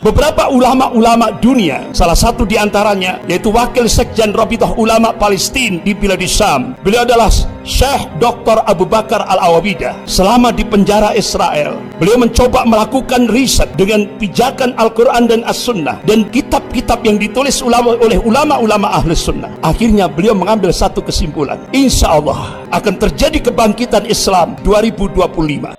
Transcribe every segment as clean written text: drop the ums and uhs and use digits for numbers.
Beberapa ulama-ulama dunia, salah satu diantaranya yaitu Wakil Sekjen Rabithah Ulama Palestina di Biladis Syam. Beliau adalah Syekh Dr. Abu Bakar Al-Awabidah. Selama di penjara Israel, beliau mencoba melakukan riset dengan pijakan Al-Quran dan As-Sunnah dan kitab-kitab yang ditulis oleh ulama-ulama Ahlus Sunnah. Akhirnya beliau mengambil satu kesimpulan, insya Allah akan terjadi kebangkitan Islam 2025.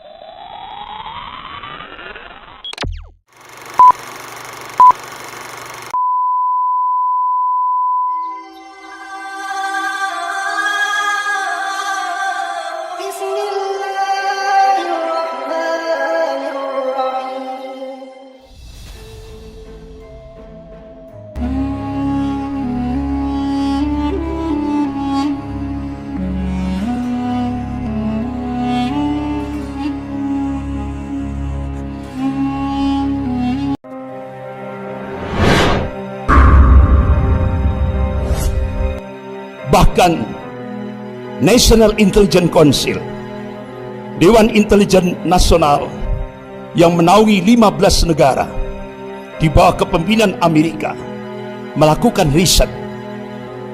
Bahkan National Intelligence Council, Dewan Intelijen Nasional yang menaungi 15 negara di bawah kepemimpinan Amerika melakukan riset.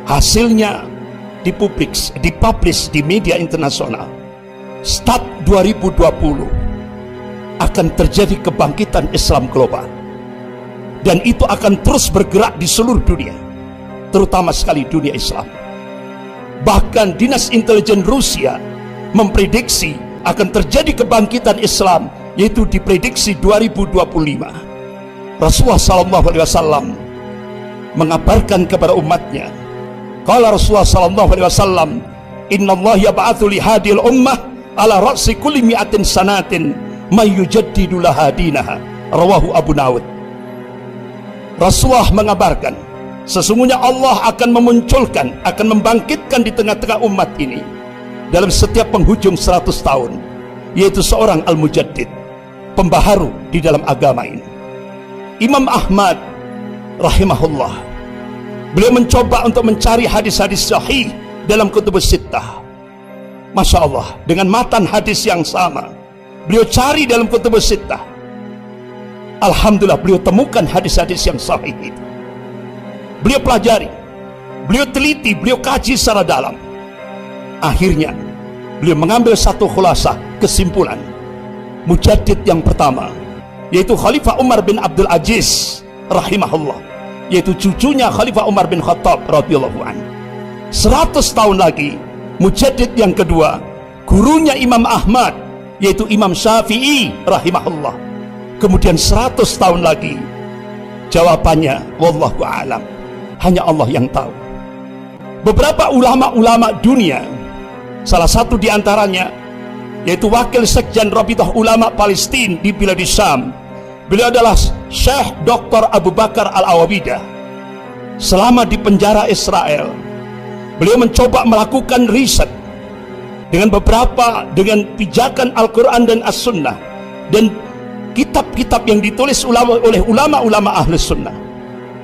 Hasilnya dipublish di media internasional. Start 2020 akan terjadi kebangkitan Islam global, dan itu akan terus bergerak di seluruh dunia, terutama sekali dunia Islam. Bahkan Dinas Intelijen Rusia memprediksi akan terjadi kebangkitan Islam, yaitu diprediksi 2025. Rasulullah SAW mengabarkan kepada umatnya, qala Rasulullah SAW, innallaha yab'atsu li hadhil ummah ala ra'si kulli mi'atin sanatin may yujaddidu laha dinaha. Rawahu Abu Dawud. Rasulullah mengabarkan, sesungguhnya Allah akan memunculkan, akan membangkitkan di tengah-tengah umat ini dalam setiap penghujung 100 tahun, yaitu seorang al-mujaddid, pembaharu di dalam agama ini. Imam Ahmad rahimahullah, beliau mencoba untuk mencari hadis-hadis sahih dalam kutubus sittah. Masya Allah, dengan matan hadis yang sama beliau cari dalam kutubus sittah. Alhamdulillah, beliau temukan hadis-hadis yang sahih itu. Beliau pelajari, beliau teliti, beliau kaji secara dalam. Akhirnya beliau mengambil satu khulasah, kesimpulan. Mujaddid yang pertama yaitu Khalifah Umar bin Abdul Aziz rahimahullah, yaitu cucunya Khalifah Umar bin Khattab radhiyallahu anhu. 100 tahun lagi mujaddid yang kedua, gurunya Imam Ahmad, yaitu Imam Syafi'i rahimahullah. Kemudian 100 tahun lagi, jawabannya wallahu a'lam, hanya Allah yang tahu. Beberapa ulama-ulama dunia, salah satu diantaranya yaitu Wakil Sekjen Rabithah Ulama Palestina di Biladis Syam. Beliau adalah Syekh Dr. Abu Bakar Al-Awabidah. Selama di penjara Israel, beliau mencoba melakukan riset dengan pijakan Al-Quran dan As-Sunnah dan kitab-kitab yang ditulis oleh ulama-ulama Ahlus Sunnah.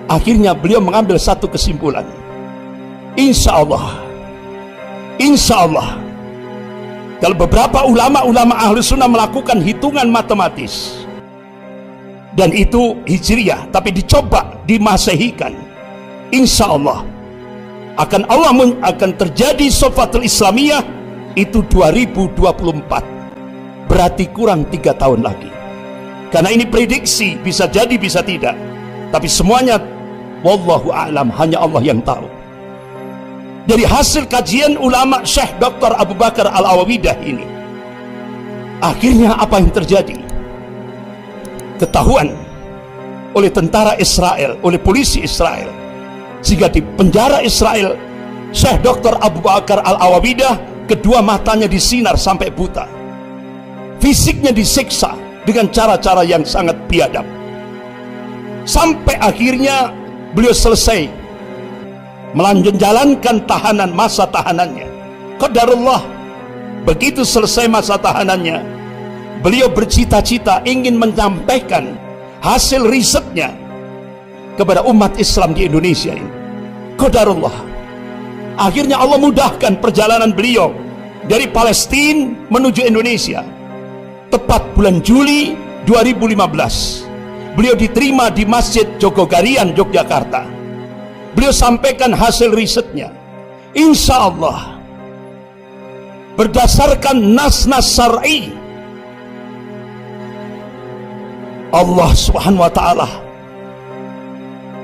Akhirnya beliau mengambil satu kesimpulan, insya Allah kalau beberapa ulama-ulama Ahlus Sunnah melakukan hitungan matematis, dan itu hijriyah tapi dicoba dimasehikan, insya Allah akan terjadi Sofatul Islamiyah itu 2024, berarti kurang 3 tahun lagi. Karena ini prediksi, bisa jadi bisa tidak, tapi semuanya wallahu a'lam, hanya Allah yang tahu. Dari hasil kajian ulama Syekh Dr. Abu Bakar Al-Awabidah ini, akhirnya apa yang terjadi? Ketahuan oleh tentara Israel, oleh polisi Israel, sehingga di penjara Israel Syekh Dr. Abu Bakar Al-Awabidah kedua matanya disinar sampai buta, fisiknya disiksa dengan cara-cara yang sangat biadab, sampai akhirnya beliau selesai menjalankan tahanan, masa tahanannya. Qadarullah, begitu selesai masa tahanannya, beliau bercita-cita ingin menyampaikan hasil risetnya kepada umat Islam di Indonesia ini. Qadarullah, akhirnya Allah mudahkan perjalanan beliau dari Palestina menuju Indonesia. Tepat bulan Juli 2015 beliau diterima di Masjid Jogogarian, Yogyakarta. Beliau sampaikan hasil risetnya. Insya Allah berdasarkan nas-nas syar'i, Allah Subhanahu wa ta'ala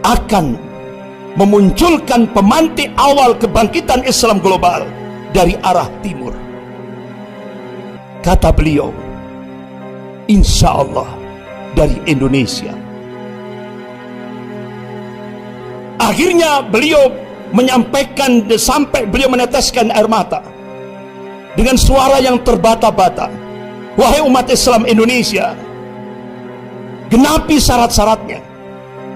akan memunculkan pemantik awal kebangkitan Islam global dari arah timur. Kata beliau, insya Allah dari Indonesia. Akhirnya beliau menyampaikan, sampai beliau meneteskan air mata dengan suara yang terbata-bata, wahai umat Islam Indonesia, genapi syarat-syaratnya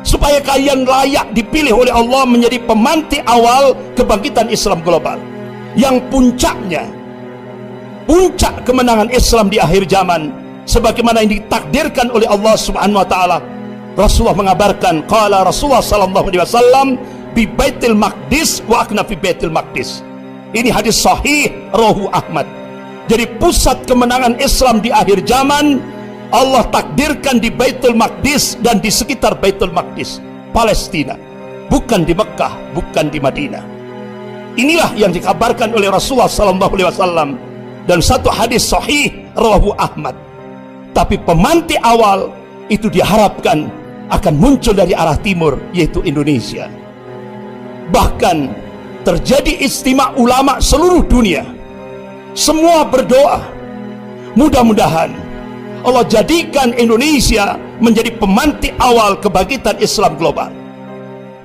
supaya kalian layak dipilih oleh Allah menjadi pemantik awal kebangkitan Islam global, yang puncaknya, puncak kemenangan Islam di akhir zaman, sebagaimana yang ditakdirkan oleh Allah Subhanahu wa ta'ala. Rasulullah mengabarkan, qala Rasulullah sallallahu alaihi wasallam bi Baitul Maqdis wa akna fi Baitul Maqdis. Ini hadis sahih rawahu Ahmad. Jadi pusat kemenangan Islam di akhir zaman Allah takdirkan di Baitul Maqdis dan di sekitar Baitul Maqdis, Palestina, bukan di Mekah, bukan di Madinah. Inilah yang dikabarkan oleh Rasulullah sallallahu alaihi wasallam dan satu hadis sahih rawahu Ahmad. Tapi pemantik awal itu diharapkan akan muncul dari arah timur, yaitu Indonesia. Bahkan terjadi istimewa ulama seluruh dunia. Semua berdoa, mudah-mudahan Allah jadikan Indonesia menjadi pemantik awal kebangkitan Islam global.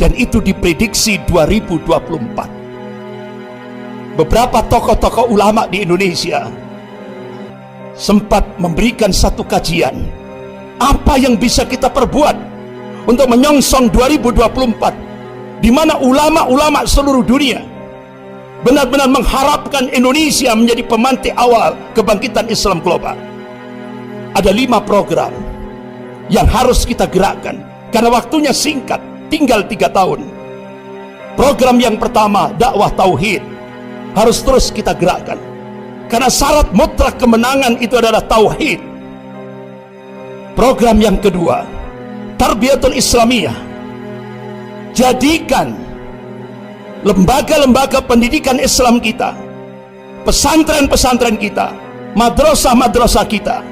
Dan itu diprediksi 2024. Beberapa tokoh-tokoh ulama di Indonesia sempat memberikan satu kajian, apa yang bisa kita perbuat untuk menyongsong 2024, di mana ulama-ulama seluruh dunia benar-benar mengharapkan Indonesia menjadi pemantik awal kebangkitan Islam global. Ada 5 program yang harus kita gerakkan karena waktunya singkat, tinggal 3 tahun. Program yang pertama, dakwah tauhid, harus terus kita gerakkan karena syarat mutlak kemenangan itu adalah tauhid. Program yang kedua, Tarbiyatul Islamiyah. Jadikan lembaga-lembaga pendidikan Islam kita, pesantren-pesantren kita, madrasah-madrasah kita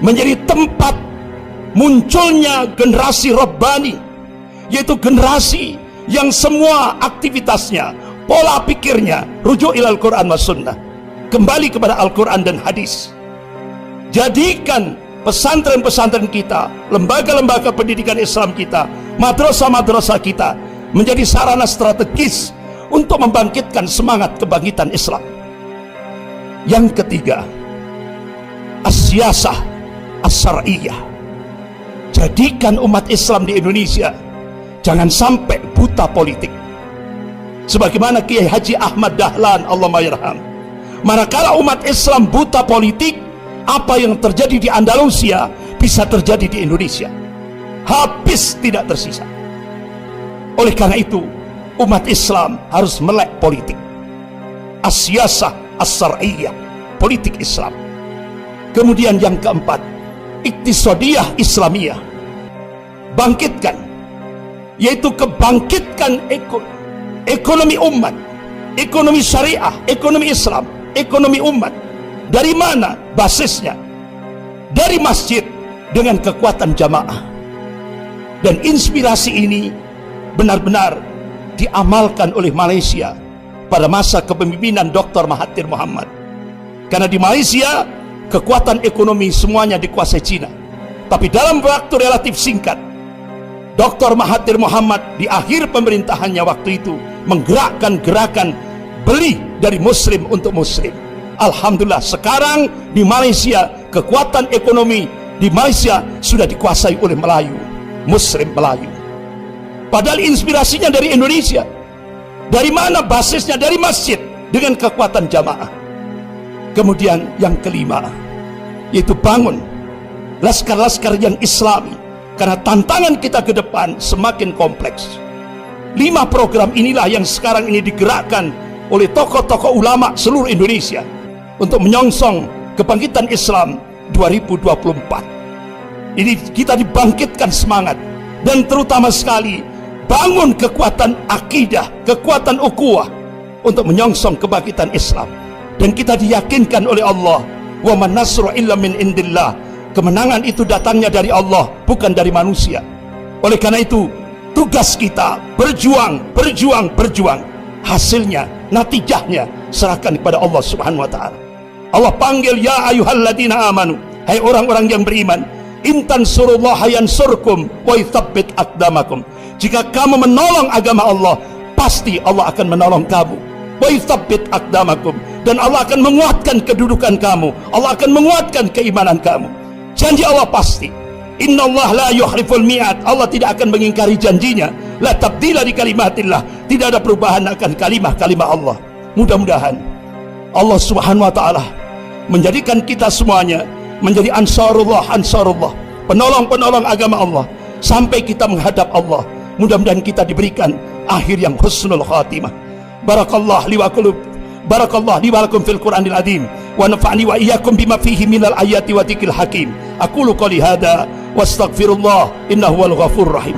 menjadi tempat munculnya generasi Rabbani, yaitu generasi yang semua aktivitasnya, pola pikirnya rujuk ilal Quran was sunnah, kembali kepada Al-Quran dan hadis. Jadikan pesantren-pesantren kita, lembaga-lembaga pendidikan Islam kita, madrasah-madrasah kita menjadi sarana strategis untuk membangkitkan semangat kebangkitan Islam. Yang ketiga, as-siyasah as-syar'iyah. Jadikan umat Islam di Indonesia jangan sampai buta politik. Sebagaimana Kiai Haji Ahmad Dahlan, Allahumma yarham, manakala umat Islam buta politik, apa yang terjadi di Andalusia bisa terjadi di Indonesia, habis tidak tersisa. Oleh karena itu umat Islam harus melek politik, as-siyasah as-syar'iyah, politik Islam. Kemudian yang keempat, iktisadiyah Islamiyah. Bangkitkan, yaitu kebangkitkan ekonomi umat, ekonomi syariah, ekonomi Islam, ekonomi umat. Dari mana basisnya? Dari masjid dengan kekuatan jamaah. Dan inspirasi ini benar-benar diamalkan oleh Malaysia pada masa kepemimpinan Dr. Mahathir Mohamad. Karena di Malaysia kekuatan ekonomi semuanya dikuasai Cina. Tapi dalam waktu relatif singkat, Dr. Mahathir Mohamad di akhir pemerintahannya waktu itu menggerakkan gerakan beli dari muslim untuk muslim. Alhamdulillah sekarang di Malaysia kekuatan ekonomi di Malaysia sudah dikuasai oleh Melayu, muslim Melayu. Padahal inspirasinya dari Indonesia. Dari mana basisnya? Dari masjid dengan kekuatan jamaah. Kemudian yang kelima, yaitu bangun laskar-laskar yang Islami, karena tantangan kita ke depan semakin kompleks. 5 program inilah yang sekarang ini digerakkan oleh tokoh-tokoh ulama seluruh Indonesia untuk menyongsong kebangkitan Islam 2024. Ini kita dibangkitkan semangat, dan terutama sekali bangun kekuatan akidah, kekuatan ukhuwah untuk menyongsong kebangkitan Islam. Dan kita diyakinkan oleh Allah, wa man nasru illa min indillah, kemenangan itu datangnya dari Allah, bukan dari manusia. Oleh karena itu tugas kita berjuang, berjuang, berjuang. Hasilnya, natijahnya serahkan kepada Allah Subhanahu wa taala. Allah panggil, ya ayyuhalladzina amanu, hai orang-orang yang beriman, intan surullaha yansurkum wa yutsabbit aqdamakum. Jika kamu menolong agama Allah, pasti Allah akan menolong kamu. Wa yutsabbit aqdamakum, dan Allah akan menguatkan kedudukan kamu, Allah akan menguatkan keimanan kamu. Janji Allah pasti. Innallaha la yukhliful mi'ad, Allah tidak akan mengingkari janjinya. La tabdila li kalimatillah, tidak ada perubahan akan kalimah-kalimah Allah. Mudah-mudahan Allah Subhanahu wa taala menjadikan kita semuanya menjadi ansarullah, ansarullah, penolong-penolong agama Allah sampai kita menghadap Allah. Mudah-mudahan kita diberikan akhir yang husnul khatimah. Barakallah li wa qulub, barakallah li wa lakum fil Qur'anil azim, wa nafa'ni wa iyyakum bima fihi minal ayati wa dzikril hakim. Aqulu qouli hadza wastaghfirullah innahu wal ghafurur rahim.